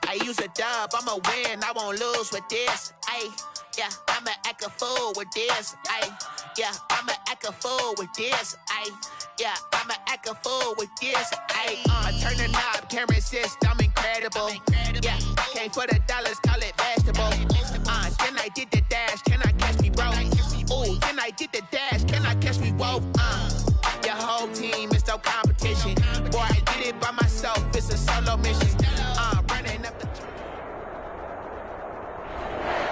I use a dub, I'ma win, I won't lose with this. Ay, yeah, I'ma act a fool with this. Ay, yeah, I'ma act a fool with this. Ay, yeah, I'ma act a fool with this. Ay, turn the knob, can't resist, I'm incredible. Yeah, came for the dollars, call it vegetable. Then I did the dash, can I catch me, bro? Ooh, then I did the dash, can I catch me, whoa? Your whole team is no competition. Boy, I did it by myself, it's a solo mission. Running up the...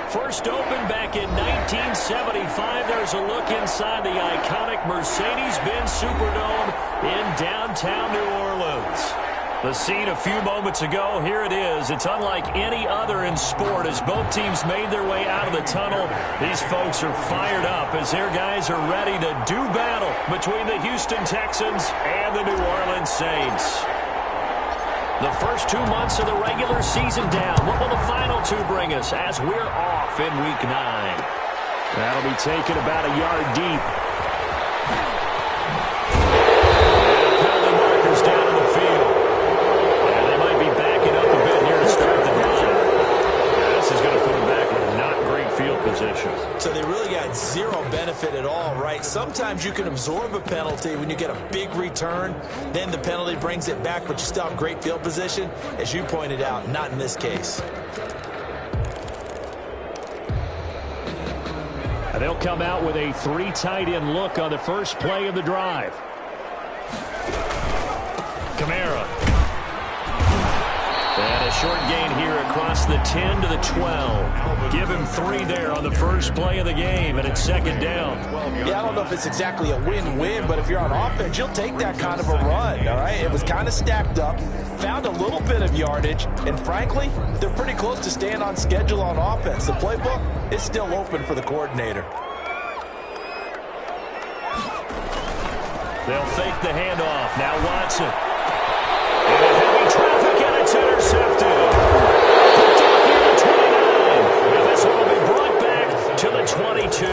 First opened back in 1975. There's a look inside the iconic Mercedes-Benz Superdome in downtown New Orleans. The scene a few moments ago, here it is. It's unlike any other in sport as both teams made their way out of the tunnel. These folks are fired up as their guys are ready to do battle between the Houston Texans and the New Orleans Saints. The first 2 months of the regular season down. What will the final two bring us as we're off in Week 9? That'll be taken about a yard deep. Penalty markers down in the field. Yeah, they might be backing up a bit here to start the drive. Yeah, this is going to put them back in a not great field position. So they really got zero benefit at all, right? Sometimes you can absorb a penalty when you get a big return, then the penalty brings it back, but you still have great field position. As you pointed out, not in this case. And they'll come out with a 3 tight end look on the first play of the drive. Kamara. And a short gain here across the 10 to the 12. Give him 3 there on the first play of the game, and it's second down. Yeah, I don't know if it's exactly a win-win, but if you're on offense, you'll take that kind of a run, all right? It was kind of stacked up, found a little bit of yardage, and frankly, they're pretty close to staying on schedule on offense. The playbook is still open for the coordinator. They'll fake the handoff. Now Watson. And heavy traffic, and it's intercepted. Picked up near the 29. And this one will be brought back to the 22.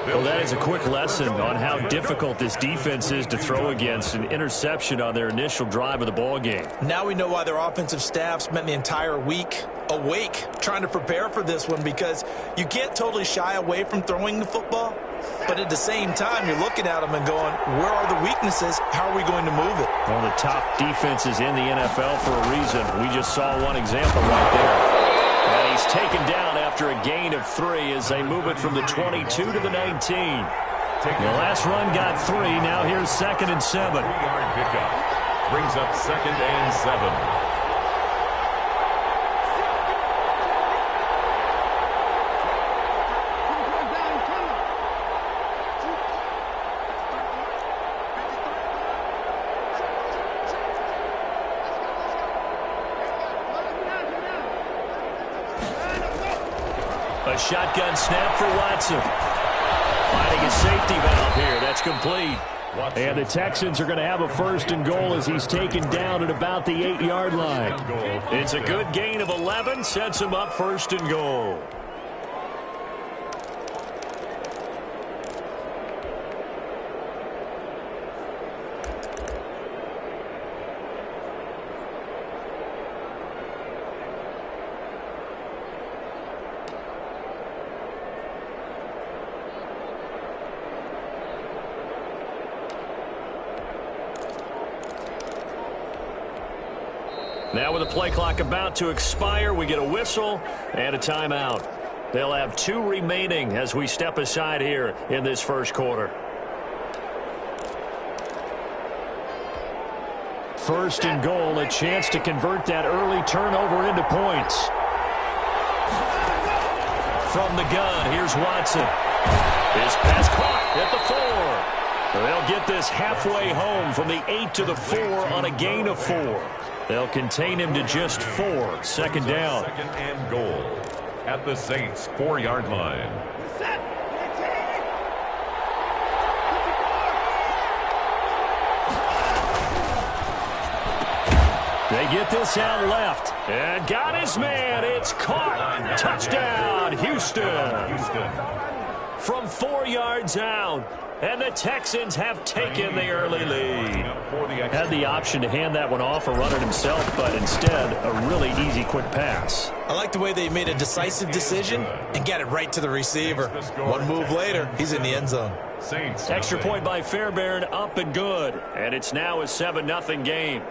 Well, that is a quick lesson on how difficult this defense is to throw against. An interception on their initial drive of the ball game. Now we know why their offensive staff spent the entire week awake trying to prepare for this one, because you can't totally shy away from throwing the football, but at the same time you're looking at them and going, where are the weaknesses? How are we going to move it? One of the top defenses in the NFL for a reason. We just saw one example right there. And he's taken down after a gain of 3 as they move it from the 22 to the 19. The last run got 3. Now here's 2nd and 7. 3-yard pickup brings up 2nd and 7. A shotgun snap for Watson. Finding a safety valve here. That's complete. And the Texans are going to have a 1st and goal as he's taken down at about the 8-yard line. It's a good gain of 11. Sets him up 1st and goal. Now with the play clock about to expire, we get a whistle and a timeout. They'll have 2 remaining as we step aside here in this first quarter. 1st and goal, a chance to convert that early turnover into points. From the gun, here's Watson. His pass caught at the 4. They'll get this halfway home from the 8 to the 4 on a gain of 4. They'll contain him to just 4. 2nd down. 2nd and goal at the Saints' 4-yard line. They get this out left. And got his man. It's caught. Touchdown, Houston. from 4 yards out. And the Texans have taken the early lead. Had the option to hand that one off or run it himself, but instead, a really easy quick pass. I like the way they made a decisive decision and got it right to the receiver. One move later, he's in the end zone. Extra point by Fairbairn, up and good. And it's now a 7-0 game.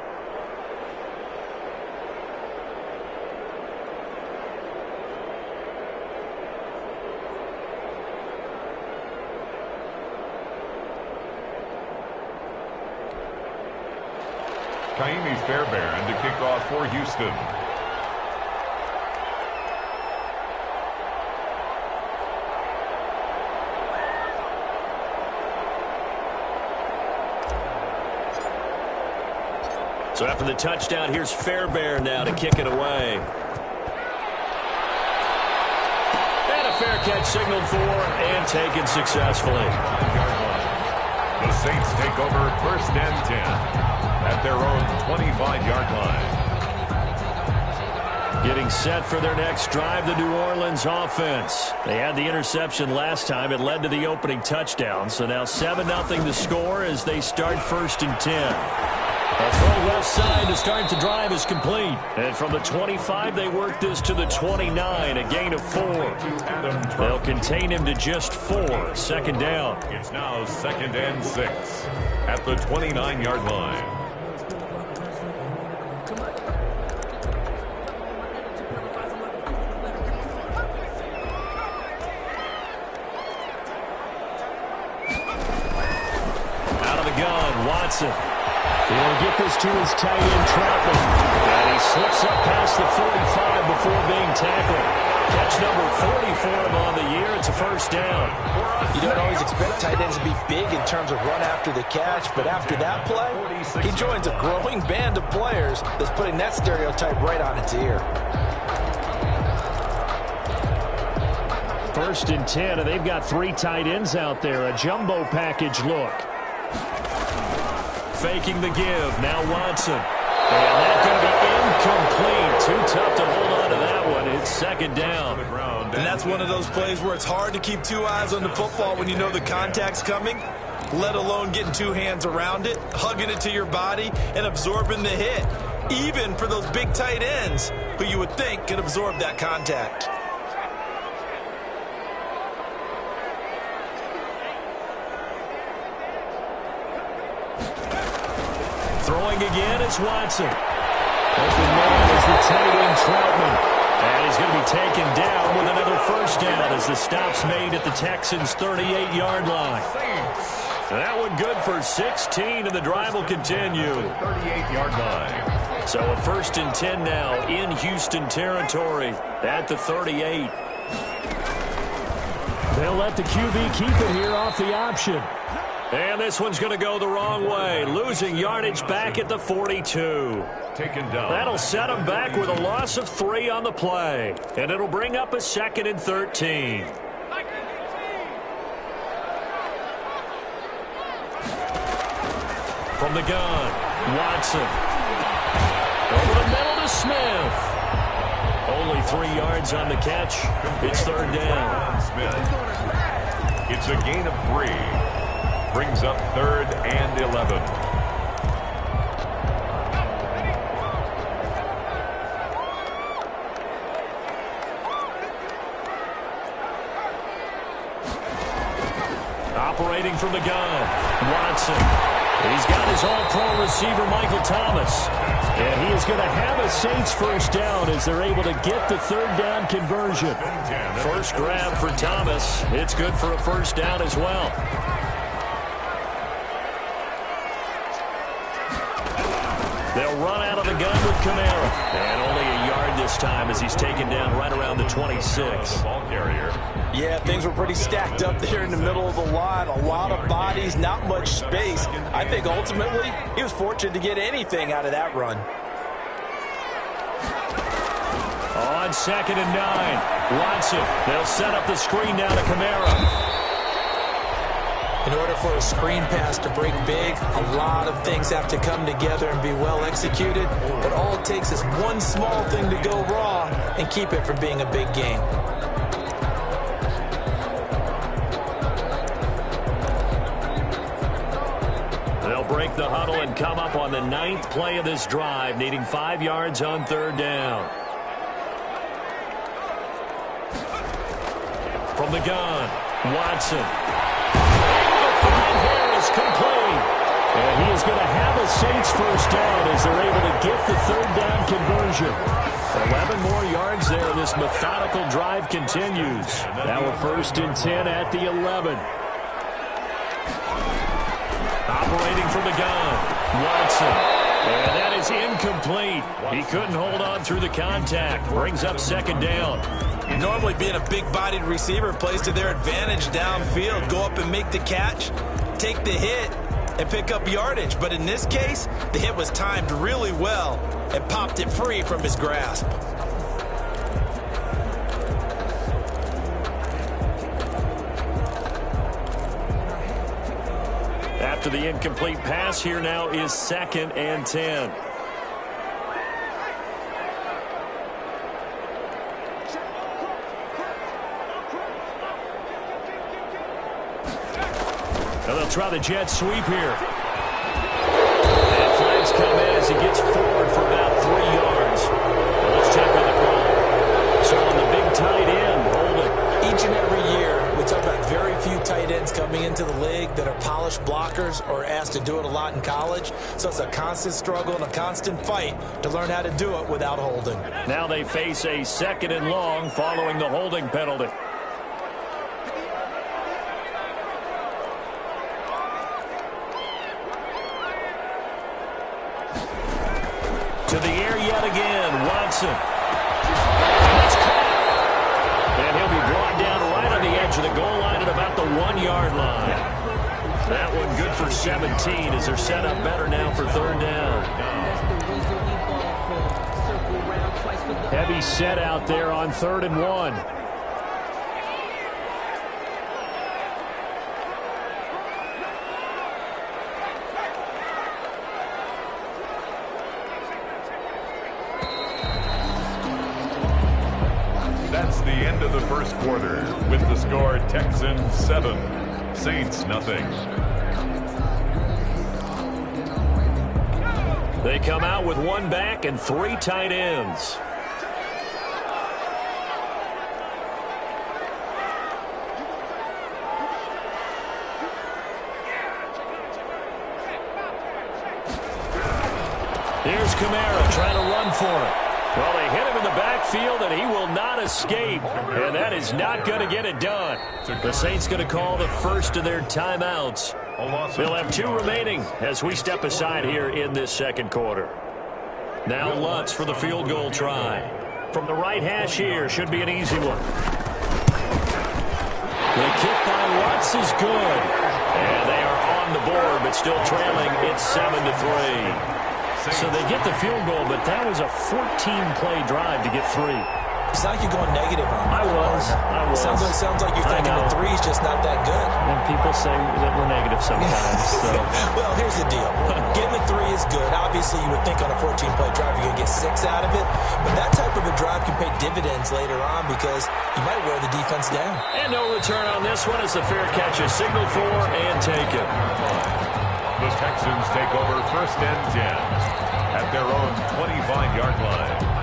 MaddenChseMe's Fairbairn to kick off for Houston. So after the touchdown, here's Fairbairn now to kick it away. And a fair catch signaled for and taken successfully. The Saints take over 1st and 10. At their own 25-yard line. Getting set for their next drive, the New Orleans offense. They had the interception last time. It led to the opening touchdown. So now 7-0 to score as they start 1st and 10. A throw left side to start the drive is complete. And from the 25, they work this to the 29, a gain of 4. They'll contain him to just 4. 2nd down. It's now 2nd and 6 at the 29-yard line. Watson. He'll get this to his tight end, Troutman. And he slips up past the 45 before being tackled. Catch number 40 for him on the year. It's a 1st down. You don't always expect tight ends to be big in terms of run after the catch, but after that play, he joins a growing band of players that's putting that stereotype right on its ear. 1st and 10, and they've got 3 tight ends out there. A jumbo package look. Faking the give. Now Watson. And that's going to be incomplete. Too tough to hold on to that one. It's 2nd down. And that's one of those plays where it's hard to keep 2 eyes on the football when you know the contact's coming, let alone getting 2 hands around it, hugging it to your body, and absorbing the hit, even for those big tight ends who you would think could absorb that contact. Throwing again is Watson. Open man is the tight end, Troutman. And he's going to be taken down with another 1st down as the stop's made at the Texans' 38-yard line. That one good for 16, and the drive will continue. 38-yard line. So a 1st and 10 now in Houston territory at the 38. They'll let the QB keep it here off the option. And this one's going to go the wrong way, losing yardage back at the 42. Taken down. That'll set him back with a loss of 3 on the play. And it'll bring up a 2nd and 13. From the gun, Watson. Over the middle to Smith. Only 3 yards on the catch. It's 3rd down. Smith. It's a gain of 3. Brings up 3rd and 11. Operating from the gun, Watson. He's got his all-pro receiver, Michael Thomas. And he is going to have a Saints 1st down as they're able to get the 3rd down conversion. First grab for Thomas. It's good for a 1st down as well. They'll run out of the gun with Kamara. And only a yard this time as he's taken down right around the 26. The ball carrier. Yeah, things were pretty stacked up there in the middle of the line. A lot of bodies, not much space. I think ultimately he was fortunate to get anything out of that run. On 2nd and 9, Watson. They'll set up the screen now to Kamara. In order for a screen pass to break big, a lot of things have to come together and be well executed. But all it takes is one small thing to go wrong and keep it from being a big game. break the huddle and come up on the 9th play of this drive, needing 5 yards on 3rd down. From the gun, Watson. The find here is complete. And he is going to have a Saints first down as they're able to get the 3rd down conversion. 11 more yards there. This methodical drive continues. Now a 1st and 10 at the 11. Operating from the gun, Watson. And that is incomplete. He couldn't hold on through the contact. Brings up 2nd down. Normally being a big-bodied receiver plays to their advantage downfield. Go up and make the catch, take the hit, and pick up yardage. But in this case, the hit was timed really well and popped it free from his grasp. After the incomplete pass, here now is 2nd and 10. And they'll try the jet sweep here. And flags come in as he gets forward for about 3 yards. Well, let's check on the call. So on the big tight end, holding. Each and every year, we talk about very few tight ends coming into the league that are polished blockers or asked to do it a lot in college. So it's a constant struggle and a constant fight to learn how to do it without holding. Now they face a 2nd and long following the holding penalty. To the air yet again, Watson. That's caught. And he'll be brought down right on the edge of the goal line at about the 1-yard line. That one good for 17 as they're set up better now for 3rd down. Heavy set out there on 3rd and 1. That's the end of the 1st quarter with the score Texans 7, Saints nothing. They come out with 1 back and 3 tight ends. Here's Kamara trying to run for it. Well, they hit him in the backfield, and he will not escape. And that is not going to get it done. The Saints going to call the first of their timeouts. They'll have 2 remaining as we step aside here in this 2nd quarter. Now Lutz for the field goal try. From the right hash here, should be an easy one. The kick by Lutz is good. And they are on the board, but still trailing. It's 7-3. So they get the field goal, but that was a 14-play drive to get 3. It's not like you're going negative on me. I was. Sounds like you're thinking the 3 is just not that good. And people say that we're negative sometimes. So. Well, here's the deal. Getting a 3 is good. Obviously, you would think on a 14-play drive you're going to get 6 out of it. But that type of a drive can pay dividends later on because you might wear the defense down. And no return on this one as the fair catch is signaled for and taken. The Texans take over 1st and 10 at their own 25-yard line.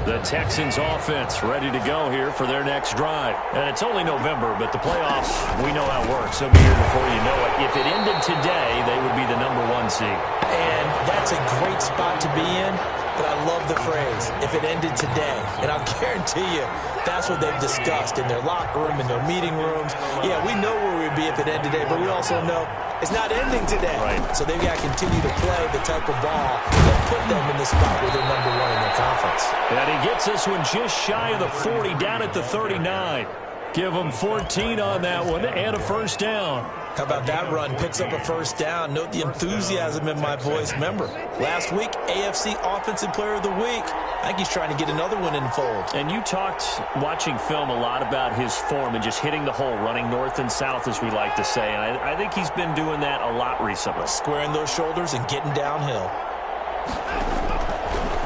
The Texans offense ready to go here for their next drive. And it's only November, but the playoffs, we know how it works. They'll be here before you know it. If it ended today, they would be the number 1 seed. And that's a great spot to be in, but I love the phrase, if it ended today. And I'll guarantee you, that's what they've discussed in their locker room, in their meeting rooms. Yeah, we know where we'd be if it ended today, but we also know it's not ending today. Right. So they've got to continue to play the type of ball that put them in the spot where they're number 1 in their conference. And he gets this one just shy of the 40, down at the 39. Give them 14 on that one and a first down. How about that run? Picks up a first down. Note the enthusiasm in my voice. Remember, last week, AFC Offensive Player of the Week. I think he's trying to get another one in the fold. And you talked, watching film, a lot about his form and just hitting the hole, running north and south, as we like to say. And I think he's been doing that a lot recently. Squaring those shoulders and getting downhill.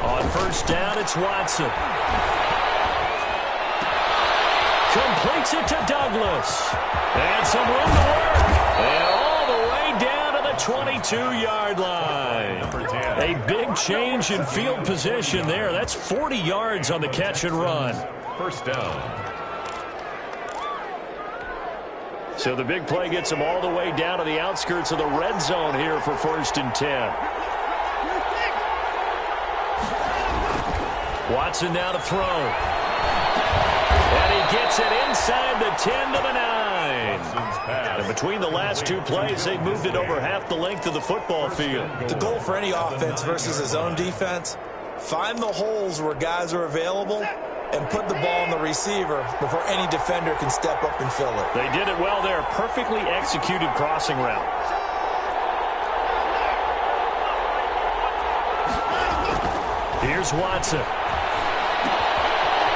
On first down, it's Watson. Completes it to Douglas. And some room to work. And all the way down to the 22-yard line. A big change in field position there. That's 40 yards on the catch and run. First down. So the big play gets him all the way down to the outskirts of the red zone here for 1st and 10. Watson now to throw. And he gets it inside the 10 to the 9. And between the last two plays, they've moved it over half the length of the football field. The goal for any offense versus his own defense, find the holes where guys are available and put the ball on the receiver before any defender can step up and fill it. They did it well there. Perfectly executed crossing route. Here's Watson.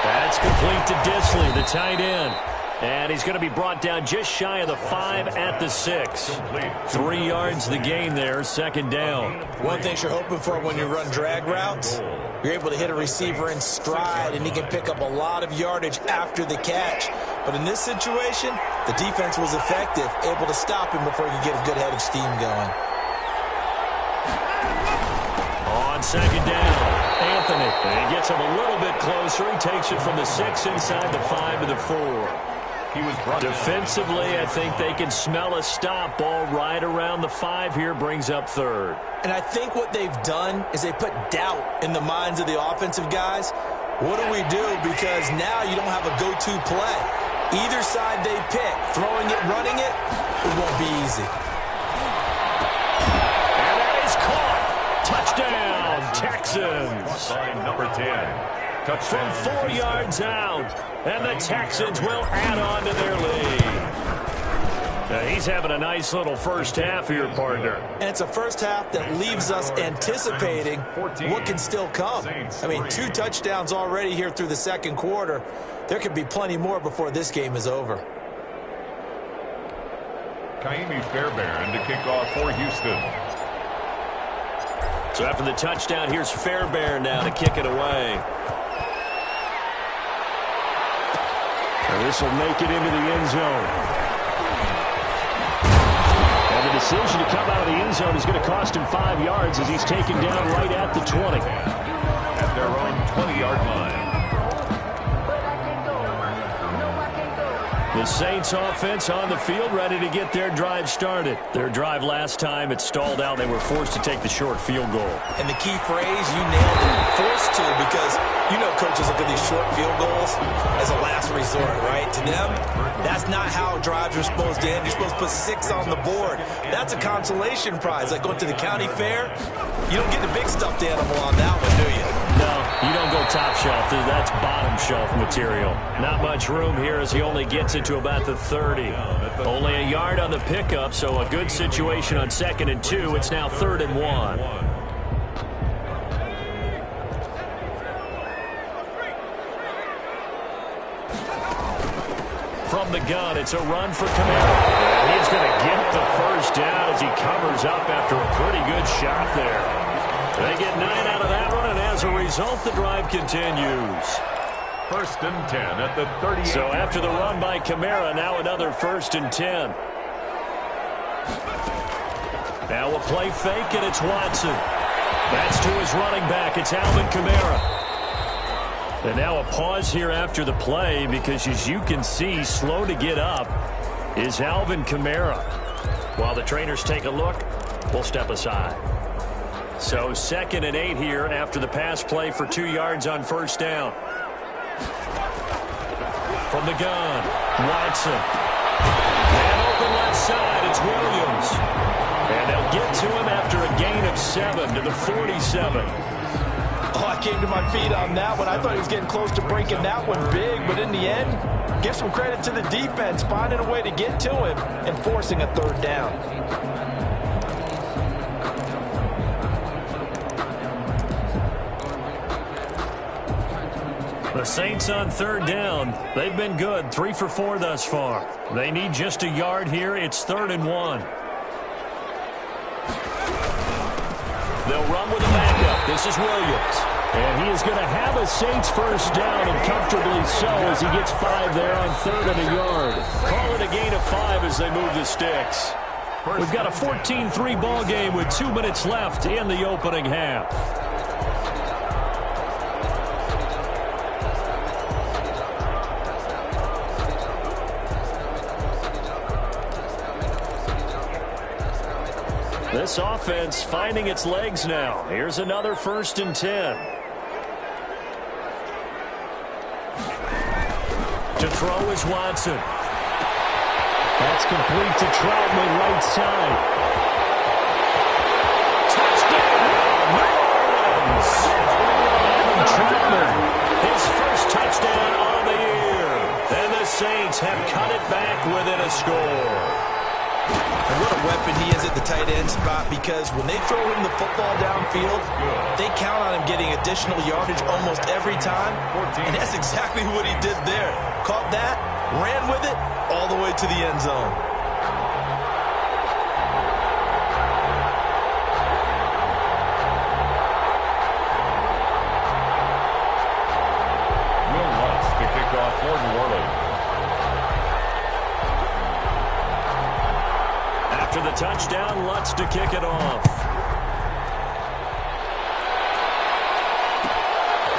That's complete to Disley, the tight end. And he's going to be brought down just shy of the 5 at the 6. 3 yards the gain there, 2nd down. One thing you're hoping for when you run drag routes, you're able to hit a receiver in stride, and he can pick up a lot of yardage after the catch. But in this situation, the defense was effective, able to stop him before he could get a good head of steam going. On 2nd down, Anthony. And he gets him a little bit closer. He takes it from the 6 inside the 5 to the 4. Defensively, I think they can smell a stop. Ball right around the 5 here, brings up 3rd. And I think what they've done is they put doubt in the minds of the offensive guys. What do we do? Because now you don't have a go-to play. Either side they pick, throwing it, running it, it won't be easy. And that is caught. Touchdown, Texans. By number 10. From 4 yards out, and the Texans will add on to their lead. Now he's having a nice little first half here, partner. And it's a first half that leaves us anticipating what can still come. I mean, 2 touchdowns already here through the 2nd quarter. There could be plenty more before this game is over. McKinney Fairbairn to kick off for Houston. So after the touchdown, here's Fairbairn now to kick it away. And this will make it into the end zone. And the decision to come out of the end zone is going to cost him 5 yards as he's taken down right at the 20. At their own 20-yard line. The Saints offense on the field, ready to get their drive started. Their drive last time, it stalled out. They were forced to take the short field goal. And the key phrase, you nailed it, forced to, because you know coaches look at these short field goals as a last resort, right? To them, that's not how drives are supposed to end. You're supposed to put 6 on the board. That's a consolation prize. Like going to the county fair, you don't get the big stuffed animal on that one, do you? No, you don't go top shelf. That's bottom shelf material. Not much room here as he only gets it to about the 30. Only a yard on the pickup, so a good situation on 2nd and 2. It's now 3rd and 1. From the gun, it's a run for Kamara. He's going to get the first down as he covers up after a pretty good shot there. They get 9 out of that one, and as a result, the drive continues. 1st and 10 at the 38. So after the run by Kamara, now another 1st and 10. Now a play fake, and it's Watson. That's to his running back. It's Alvin Kamara. And now a pause here after the play because, as you can see, slow to get up is Alvin Kamara. While the trainers take a look, we'll step aside. So 2nd and 8 here after the pass play for 2 yards on 1st down. From the gun, Watson. And open left side, it's Williams. And they'll get to him after a gain of 7 to the 47. Oh, I came to my feet on that one. I thought he was getting close to breaking that one big, but in the end, give some credit to the defense, finding a way to get to him and forcing a third down. The Saints on third down. They've been good, 3 for 4 thus far. They need just a yard here. It's 3rd and 1. They'll run with a backup. This is Williams. And he is going to have a Saints first down, and comfortably so, as he gets 5 there on 3rd and a yard. Call it a gain of 5 as they move the sticks. We've got a 14-3 ball game with 2 minutes left in the opening half. This offense finding its legs now. Here's another 1st and 10. To throw is Watson. That's complete to Troutman, right side. Touchdown, New Orleans! Adam Troutman, his first touchdown on the year. And the Saints have cut it back within a score. And what a weapon he is at the tight end spot, because when they throw him the football downfield, they count on him getting additional yardage almost every time. And that's exactly what he did there. Caught that, ran with it, all the way to the end zone. Will Lutz to kick off for New Orleans. After the touchdown, Lutz to kick it off.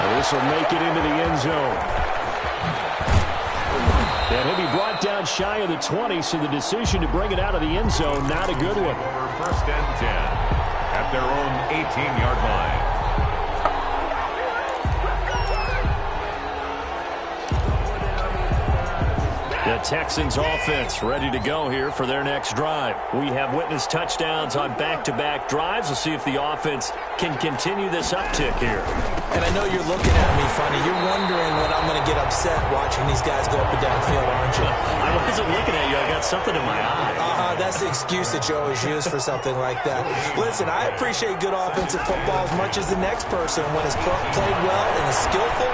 And this will make it into the end zone. And he'll be brought down shy of the 20, so the decision to bring it out of the end zone, not a good one. Over 1st and 10 at their own 18-yard line. The Texans offense ready to go here for their next drive. We have witnessed touchdowns on back-to-back drives. We'll see if the offense can continue this uptick here. And I know you're looking at me funny. You're wondering when I'm going to get upset watching these guys go up and down field, aren't you? I wasn't looking at you. I got something in my eye. That's the excuse that you always use for something like that. Listen, I appreciate good offensive football as much as the next person. When it's played well and is skillful,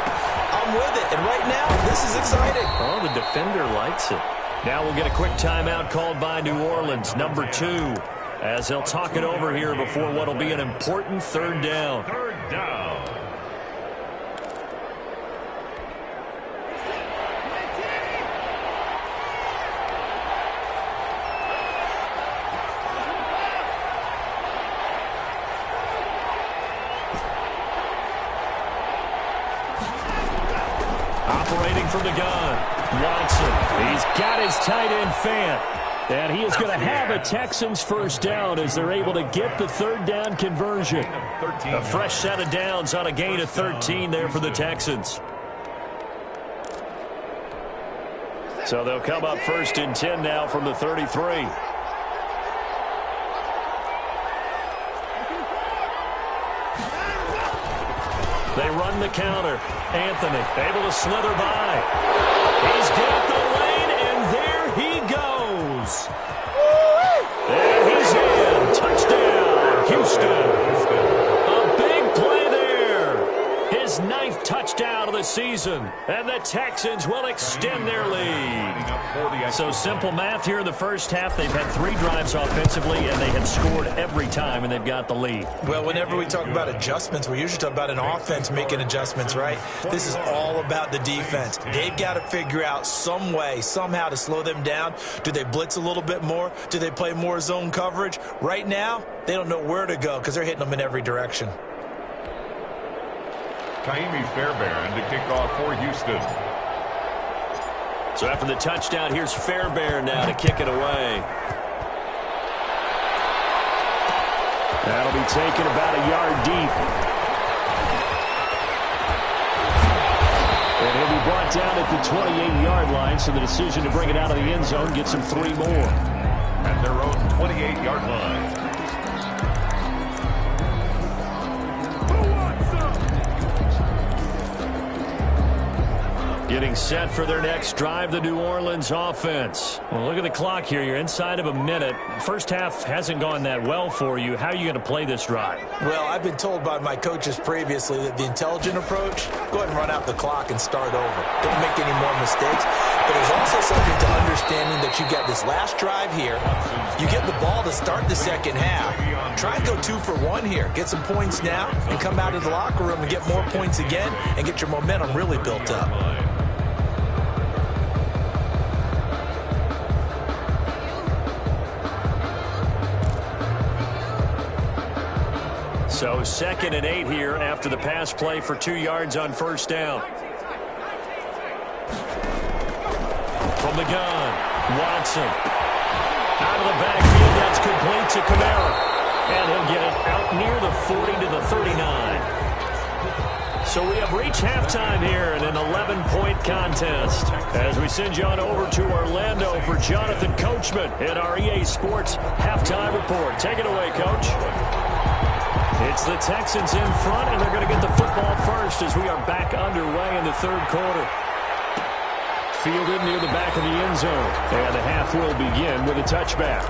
I'm with it. And right now, this is exciting. Oh, the defender likes it. Now we'll get a quick timeout called by New Orleans, number 2, as they'll talk it over here before what will be an important 3rd down. 3rd down. Operating from the gun, Watson. He's got his tight end Fant. And he is going to have a Texans first down as they're able to get the 3rd down conversion. A fresh set of downs on a gain of 13 there for the Texans. So they'll come up 1st and 10 now from the 33. They run the counter. Anthony able to slither by. He's got the lane, and there he goes. And he's in. Touchdown, Houston. A big play there. His 9th touchdown of the season. And the Texans will extend their lead. So simple math here in the first half. They've had 3 drives offensively, and they have scored every time, and they've got the lead. Well, whenever we talk about adjustments, we usually talk about an offense making adjustments, right? This is all about the defense. They've got to figure out some way, somehow to slow them down. Do they blitz a little bit more? Do they play more zone coverage? Right now, they don't know where to go because they're hitting them in every direction. Kaimi Fairbairn to kick off for Houston. So after the touchdown, here's Fairbairn now to kick it away. That'll be taken about a yard deep. And he'll be brought down at the 28-yard line, so the decision to bring it out of the end zone gets him 3 more. At their own 28-yard line. Getting set for their next drive, the New Orleans offense. Well, look at the clock here. You're inside of a minute. First half hasn't gone that well for you. How are you going to play this drive? Well, I've been told by my coaches previously that the intelligent approach, go ahead and run out the clock and start over. Don't make any more mistakes. But there's also something to understanding that you got this last drive here. You get the ball to start the second half. Try and go 2 for 1 here. Get some points now and come out of the locker room and get more points again and get your momentum really built up. So 2nd and 8 here after the pass play for 2 yards on first down. From the gun, Watson. Out of the backfield, that's complete to Kamara. And he'll get it out near the 40 to the 39. So we have reached halftime here in an 11-point contest. As we send you on over to Orlando for Jonathan Coachman in our EA Sports Halftime Report. Take it away, Coach. It's the Texans in front, and they're going to get the football first as we are back underway in the third quarter. Fielded near the back of the end zone, and the half will begin with a touchback.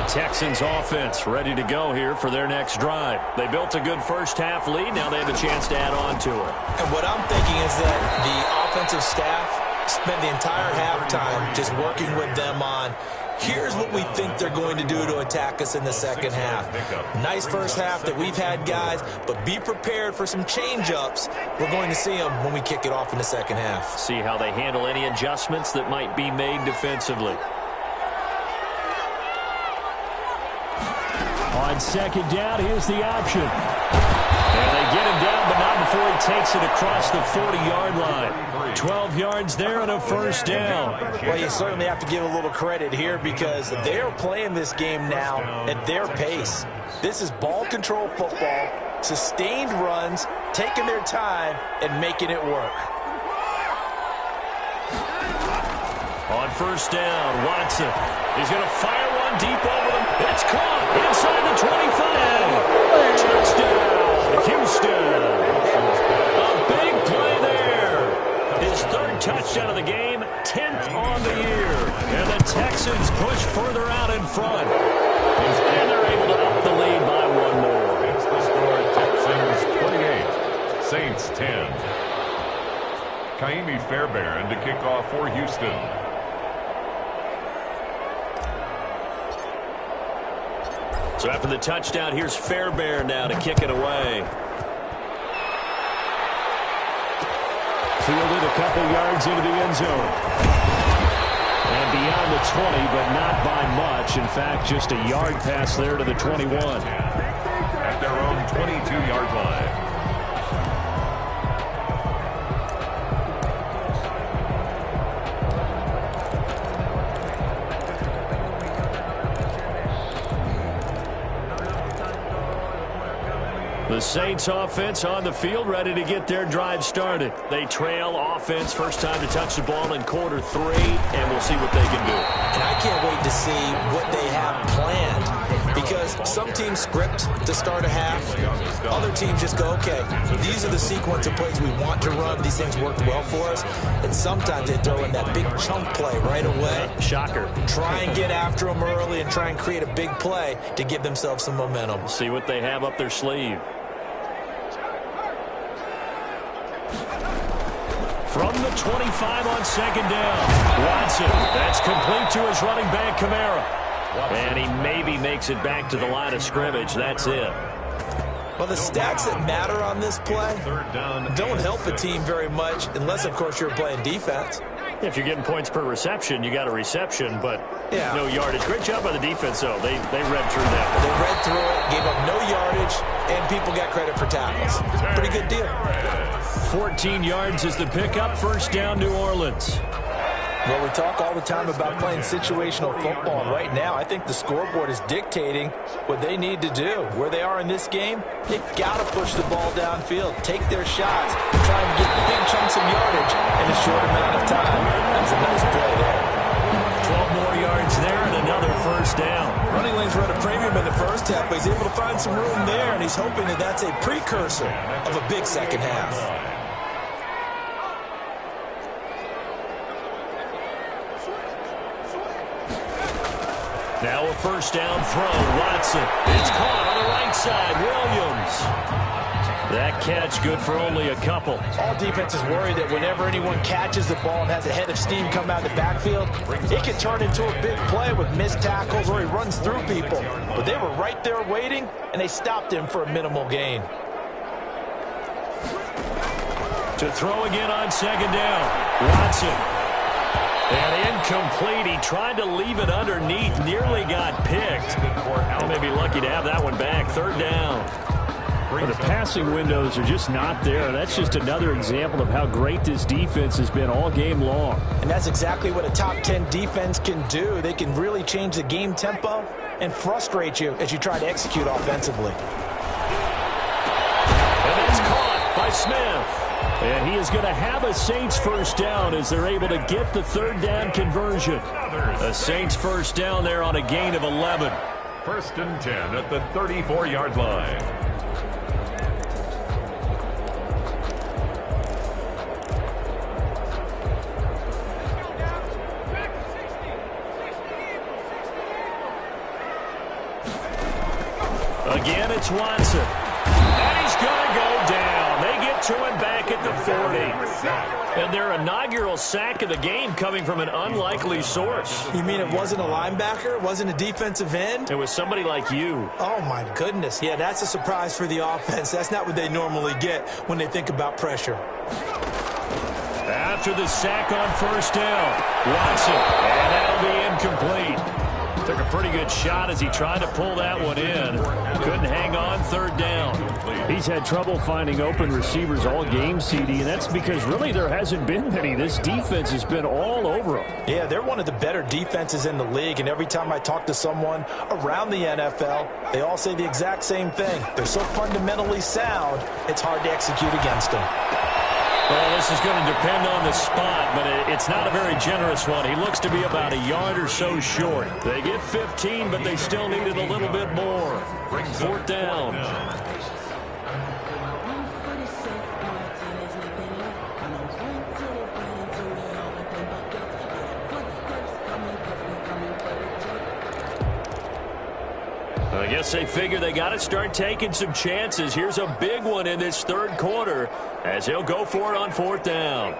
Texans offense ready to go here for their next drive. They built a good first half lead. Now they have a chance to add on to it. And what I'm thinking is that the offensive staff spent the entire halftime just working with them on, here's what we think they're going to do to attack us in the second half. Nice first half that we've had, guys, but be prepared for some change-ups. We're going to see them when we kick it off in the second half. See how they handle any adjustments that might be made defensively. On second down, here's the option. And they get him down, but not before he takes it across the 40-yard line. 12 yards there and a first down. Well, you certainly have to give a little credit here because they're playing this game now at their pace. This is ball control football, sustained runs, taking their time, and making it work. On first down, Watson. He's going to fire one deep over them. It's caught inside the 25. Touchdown, Houston. A big play there. His 3rd touchdown of the game, 10th on the year. And the Texans push further out in front. And they're able to up the lead by 1 more. It's the score, Texans 28, Saints 10. Kaimi Fairbairn to kick off for Houston. So after the touchdown, here's Fairbairn now to kick it away. Fielded a couple yards into the end zone. And beyond the 20, but not by much. In fact, just a yard pass there to the 21. At their own 22-yard line. The Saints offense on the field, ready to get their drive started. They trail offense, first time to touch the ball in quarter 3, and we'll see what they can do. And I can't wait to see what they have planned because some teams script to start a half. Other teams just go, okay, these are the sequence of plays we want to run. These things work well for us. And sometimes they throw in that big chunk play right away. Shocker. Try and get after them early and try and create a big play to give themselves some momentum. See what they have up their sleeve. From the 25 on second down, Watson. That's complete to his running back, Kamara. And he maybe makes it back to the line of scrimmage. That's it. Well, the stats that matter on this play don't help a team very much unless, of course, you're playing defense. If you're getting points per reception, you got a reception, but no yardage. Great job by the defense, though. They read through that. They read through it, gave up no yardage, and people got credit for tackles. Pretty good deal. 14 yards is the pickup. First down, New Orleans. Well, we talk all the time about playing situational football, and right now I think the scoreboard is dictating what they need to do. Where they are in this game, they've got to push the ball downfield, take their shots, and try and get big chunks of yardage in a short amount of time. That's a nice play there. 12 more yards there and another first down. Running lanes were at a premium in the first half, but he's able to find some room there, and he's hoping that that's a precursor of a big second half. Now a first down throw. Watson. It's caught on the right side. Williams. That catch good for only a couple. All defenses worry that whenever anyone catches the ball and has a head of steam come out of the backfield, it can turn into a big play with missed tackles or he runs through people. But they were right there waiting, and they stopped him for a minimal gain. To throw again on second down. Watson. And incomplete. He tried to leave it underneath. Nearly got picked. They may be lucky to have that one back. Third down. Well, the passing windows are just not there. That's just another example of how great this defense has been all game long. And that's exactly what a top 10 defense can do. They can really change the game tempo and frustrate you as you try to execute offensively. And that's caught by Smith. And he is going to have a Saints first down as they're able to get the third down conversion. A Saints first down there on a gain of 11. First and 10 at the 34-yard line. Again, it's Watson. And he's going to go down. They get to him back at the 40. And their inaugural sack of the game coming from an unlikely source. You mean it wasn't a linebacker? It wasn't a defensive end? It was somebody like you. Oh, my goodness. Yeah, that's a surprise for the offense. That's not what they normally get when they think about pressure. After the sack on first down, Watson. And that'll be incomplete. Took a pretty good shot as he tried to pull that one in. Couldn't hang on. Third down. He's had trouble finding open receivers all game, CD, and that's because really there hasn't been many. This defense has been all over them. Yeah, they're one of the better defenses in the league, and every time I talk to someone around the NFL, they all say the exact same thing. They're so fundamentally sound, it's hard to execute against them. Well, this is going to depend on the spot, but it's not a very generous one. He looks to be about a yard or so short. They get 15, but they still needed a little bit more. Fourth down. I guess they figure they got to start taking some chances. Here's a big one in this third quarter as he'll go for it on fourth down.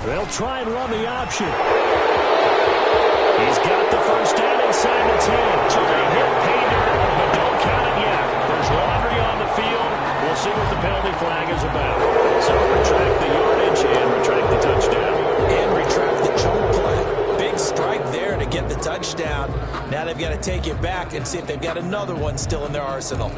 They'll try and run the option. He's got the first down inside the 10. So they hit pay dirt, but don't count it yet. There's laundry on the field. We'll see what the penalty flag is about. So retract the yardage and retract the touchdown. And retract the chunk play. Big strike there to get the touchdown. Now they've got to take it back and see if they've got another one still in their arsenal.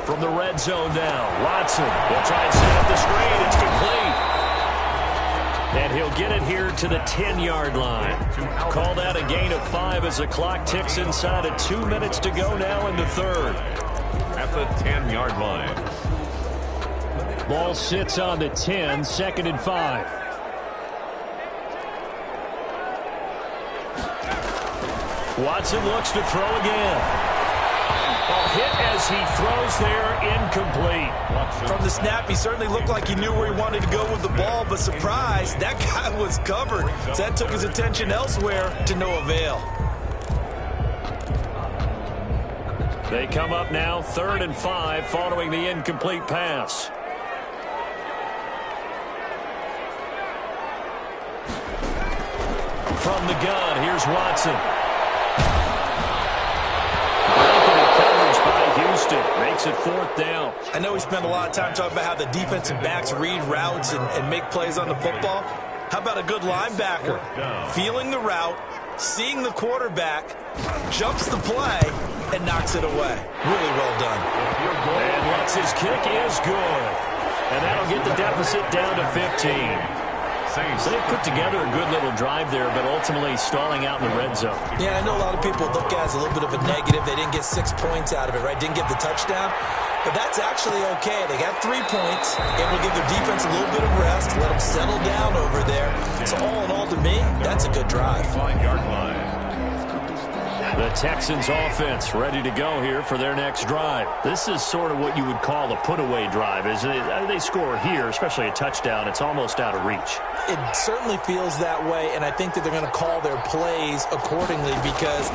From the red zone now, Watson will try and set up the screen. It's complete. And he'll get it here to the 10-yard line. Call that a gain of 5 as the clock ticks inside of 2 minutes to go now in the third. At the 10-yard line. Ball sits on the 10, 2nd and 5. Watson looks to throw again. Hit as he throws there, incomplete. From the snap, he certainly looked like he knew where he wanted to go with the ball, but surprise, that guy was covered. So that took his attention elsewhere to no avail. They come up now 3rd and 5 following the incomplete pass. From the gun, here's Watson. Houston makes it 4th down. I know we spent a lot of time talking about how the defensive backs read routes and make plays on the football. How about a good linebacker feeling the route, seeing the quarterback, jumps the play, and knocks it away? Really well done. And Lutz's kick is good. And that'll get the deficit down to 15. So they put together a good little drive there, but ultimately stalling out in the red zone. Yeah, I know a lot of people look at it as a little bit of a negative. They didn't get 6 points out of it, right? Didn't get the touchdown. But that's actually okay. They got 3 points, able to give their defense a little bit of rest, let them settle down over there. So all in all, to me, that's a good drive. 5-yard line. The Texans offense ready to go here for their next drive. This is sort of what you would call a put-away drive. As they score here, especially a touchdown, it's almost out of reach. It certainly feels that way, and I think that they're going to call their plays accordingly, because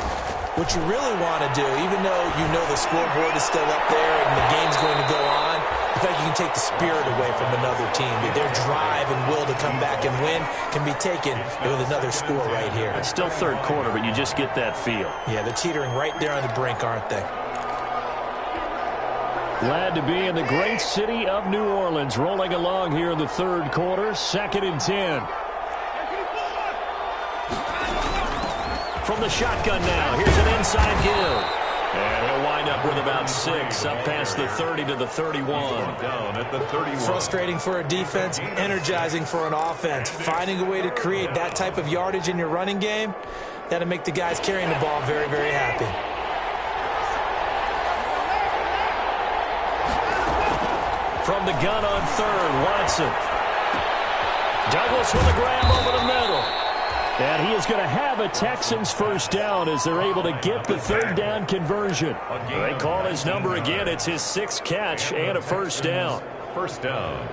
what you really want to do, even though you know the scoreboard is still up there and the game's going to go on, I think you can take the spirit away from another team. Their drive and will to come back and win can be taken with another score right here. It's still 3rd quarter, but you just get that feel. Yeah, they're teetering right there on the brink, aren't they? Glad to be in the great city of New Orleans, rolling along here in the 3rd quarter, 2nd and 10. From the shotgun now, here's an inside give. And he'll wind up with about 6, up past the 30 to the 31. Down at the 31. Frustrating for a defense, energizing for an offense. Finding a way to create that type of yardage in your running game, that'll make the guys carrying the ball very, very happy. From the gun on 3rd, Watson. Douglas with a grab over the middle. And he is going to have a Texans first down as they're able to get the 3rd down conversion. They call his number again. It's his 6th catch and a first down. First down.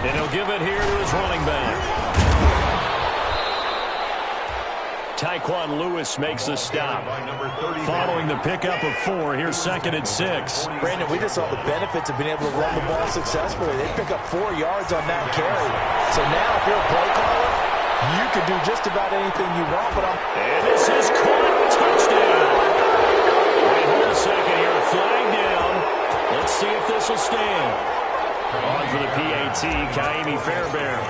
And he'll give it here to his running back. Tyquan Lewis makes the stop. Following the pickup of 4, here's 2nd and 6. Brandon, we just saw the benefits of being able to run the ball successfully. They pick up 4 yards on that carry. So now if you're a play caller, you can do just about anything you want. And this is caught. Touchdown. Wait, hold a second here. Flag down. Let's see if this will stand. On for the PAT, Kaimi Fairbairn.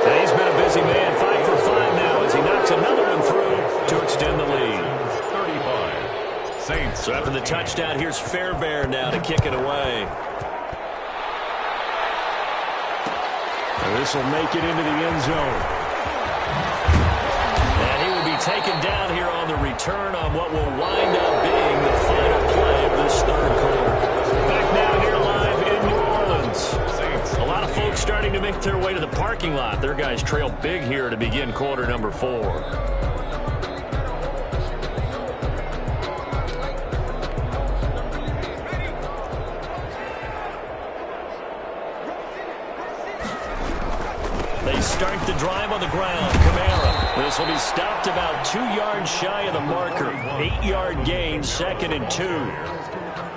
He's been a busy man, 5 for 5 now as he knocks another one through to extend the lead. 35. Saints. So after the touchdown, here's Fairbairn now to kick it away. And this will make it into the end zone. And he will be taken down here on the return on what will wind up being the final play of this 3rd quarter. Back now here live in New Orleans. A lot of folks starting to make their way to the parking lot. Their guys trail big here to begin quarter number 4. They start the drive on the ground. Kamara. This will be stopped about 2 yards shy of the marker. 8-yard gain, 2nd and 2.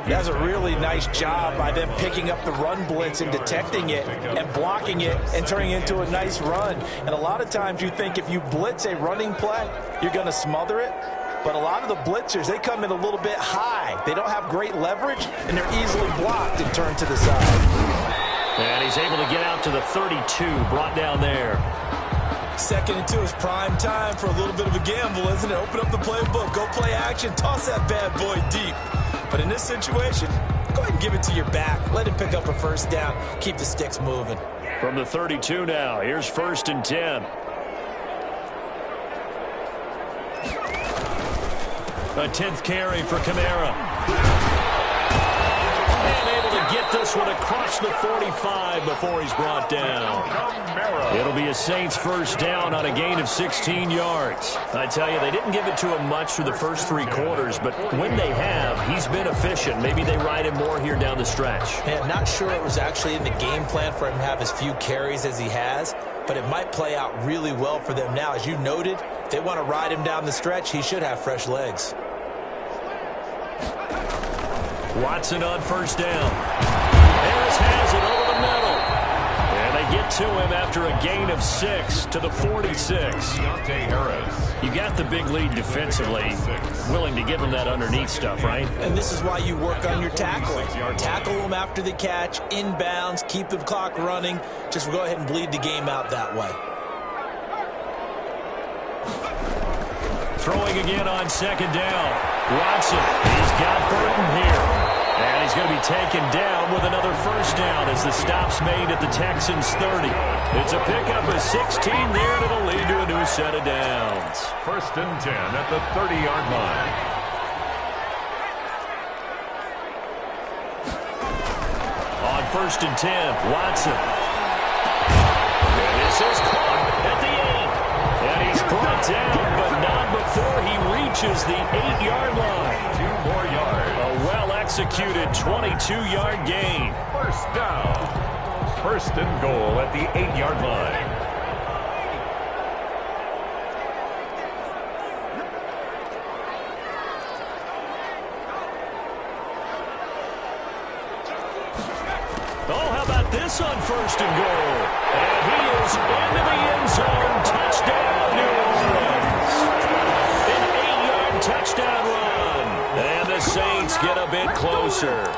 That's a really nice job by them picking up the run blitz and detecting it and blocking it and turning it into a nice run. And a lot of times you think if you blitz a running play, you're going to smother it. But a lot of the blitzers, they come in a little bit high. They don't have great leverage, and they're easily blocked and turned to the side. And he's able to get out to the 32, brought down there. 2nd and 2 is prime time for a little bit of a gamble, isn't it? Open up the playbook, go play action, toss that bad boy deep. But in this situation, go ahead and give it to your back. Let him pick up a first down. Keep the sticks moving. From the 32 now, here's 1st and 10. A 10th carry for Kamara. And able to get this one across the 45 before he's brought down. It'll be a Saints first down on a gain of 16 yards. I tell you, they didn't give it to him much through the first 3 quarters, but when they have, he's been efficient. Maybe they ride him more here down the stretch. Yeah, not sure it was actually in the game plan for him to have as few carries as he has, but it might play out really well for them now. As you noted, If they want to ride him down the stretch, he should have fresh legs. Watson on first down. Harris has it over the middle. And they get to him after a gain of 6 to the 46. You got the big lead defensively. Willing to give him that underneath stuff, right? And this is why you work on your tackling. Tackle them after the catch, inbounds, keep the clock running. Just go ahead and bleed the game out that way. Throwing again on second down. Watson, he's got Burton here. And he's going to be taken down with another first down as the stop's made at the Texans' 30. It's a pickup of 16 there, and it'll lead to a new set of downs. First and 10 at the 30-yard line. On first and 10, Watson. And this is caught at the 8. And he's brought down, but not before he reaches the 8-yard line. 2 more yards. A well-executed 22-yard gain. First down. First and goal at the 8-yard line. Oh, how about this on first and goal? And he is into the end zone. Touchdown, New Orleans. An 8-yard touchdown run. And the Saints get a bit closer.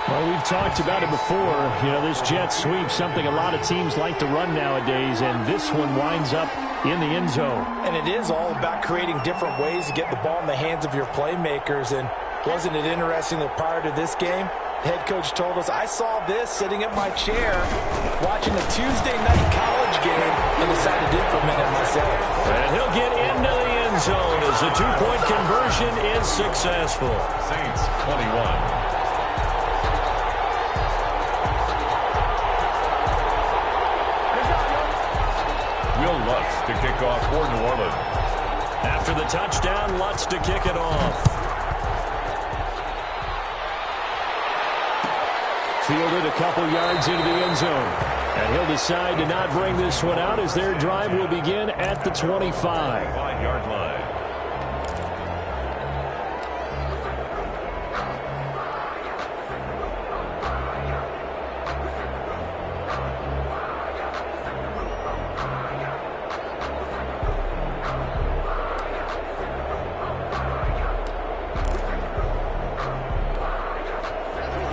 Well, we've talked about it before. You know, this jet sweep, something a lot of teams like to run nowadays, and this one winds up in the end zone. And it is all about creating different ways to get the ball in the hands of your playmakers. And wasn't it interesting that prior to this game, the head coach told us, I saw this sitting in my chair watching a Tuesday night college game and decided to implement it myself. And he'll get into the end zone as the two-point conversion is successful. Saints 21. Will Lutz to kick off for New Orleans. After the touchdown, Lutz to kick it off. Fielded a couple yards into the end zone. And he'll decide to not bring this one out as their drive will begin at the 25. 5-yard line.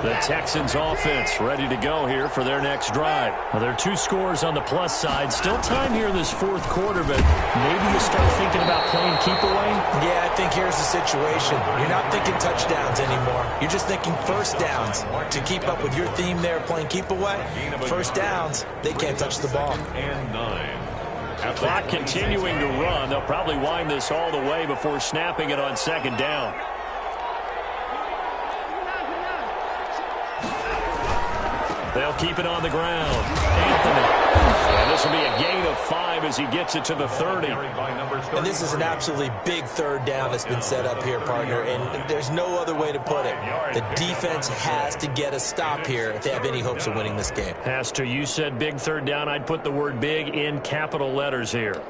The Texans offense ready to go here for their next drive. Well, there are 2 scores on the plus side. Still time here in this fourth quarter, but maybe you start thinking about playing keep away? Yeah, I think here's the situation. You're not thinking touchdowns anymore. You're just thinking first downs. To keep up with your theme there, playing keep away, first downs, they can't touch the ball. And 9. Clock continuing to run. They'll probably wind this all the way before snapping it on second down. They'll keep it on the ground. Anthony. And this will be a gain of 5 as he gets it to the 30. And this is an absolutely big third down that's been set up here, partner, and there's no other way to put it. The defense has to get a stop here if they have any hopes of winning this game. Has to. You said big third down. I'd put the word big in capital letters here.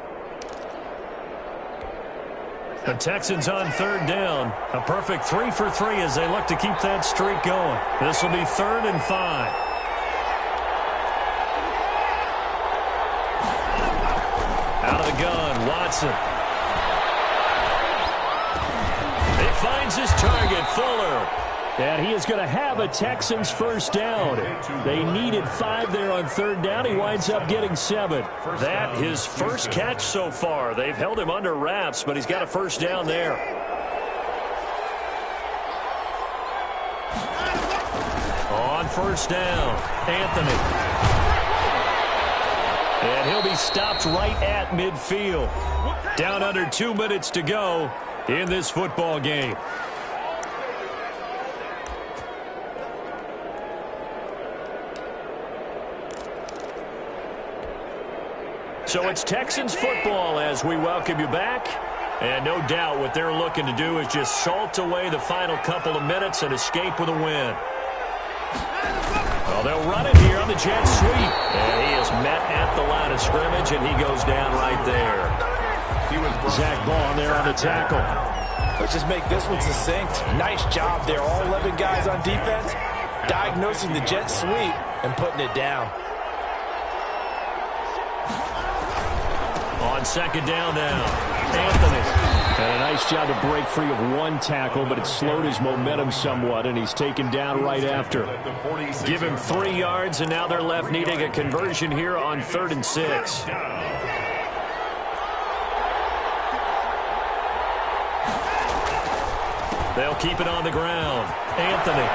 The Texans on third down. A perfect 3 for 3 as they look to keep that streak going. This will be 3rd and 5. Out of the gun, Watson. He finds his target, Fuller. And he is going to have a Texans first down. They needed 5 there on third down. He winds up getting 7. That his first catch so far. They've held him under wraps, but he's got a first down there. On first down, Anthony. And he'll be stopped right at midfield. Down under 2 minutes to go in this football game. So it's Texans football as we welcome you back. And no doubt what they're looking to do is just salt away the final couple of minutes and escape with a win. Well, they'll run it here on the jet sweep. And he is met at the line of scrimmage, and he goes down right there. Zach Baugh there on the tackle. Let's just make this one succinct. Nice job there. All 11 guys on defense diagnosing the jet sweep and putting it down. On second down now, Anthony. And a nice job to break free of one tackle, but it slowed his momentum somewhat, and he's taken down right after. Give him 3 yards, and now they're left needing a conversion here on 3rd and 6. They'll keep it on the ground. Anthony.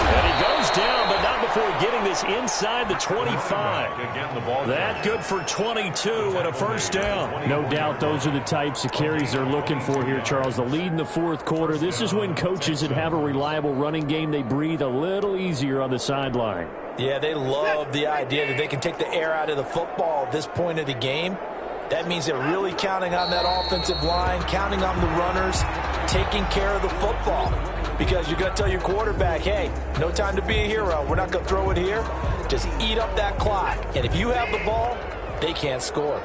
And he goes down, but not before getting this inside the 25. That good for 22 and a first down. No doubt those are the types of carries they're looking for here, Charles. The lead in the 4th quarter. This is when coaches that have a reliable running game, they breathe a little easier on the sideline. Yeah, they love the idea that they can take the air out of the football at this point of the game. That means they're really counting on that offensive line, counting on the runners, taking care of the football. Because you're going to tell your quarterback, hey, no time to be a hero. We're not going to throw it here. Just eat up that clock. And if you have the ball, they can't score.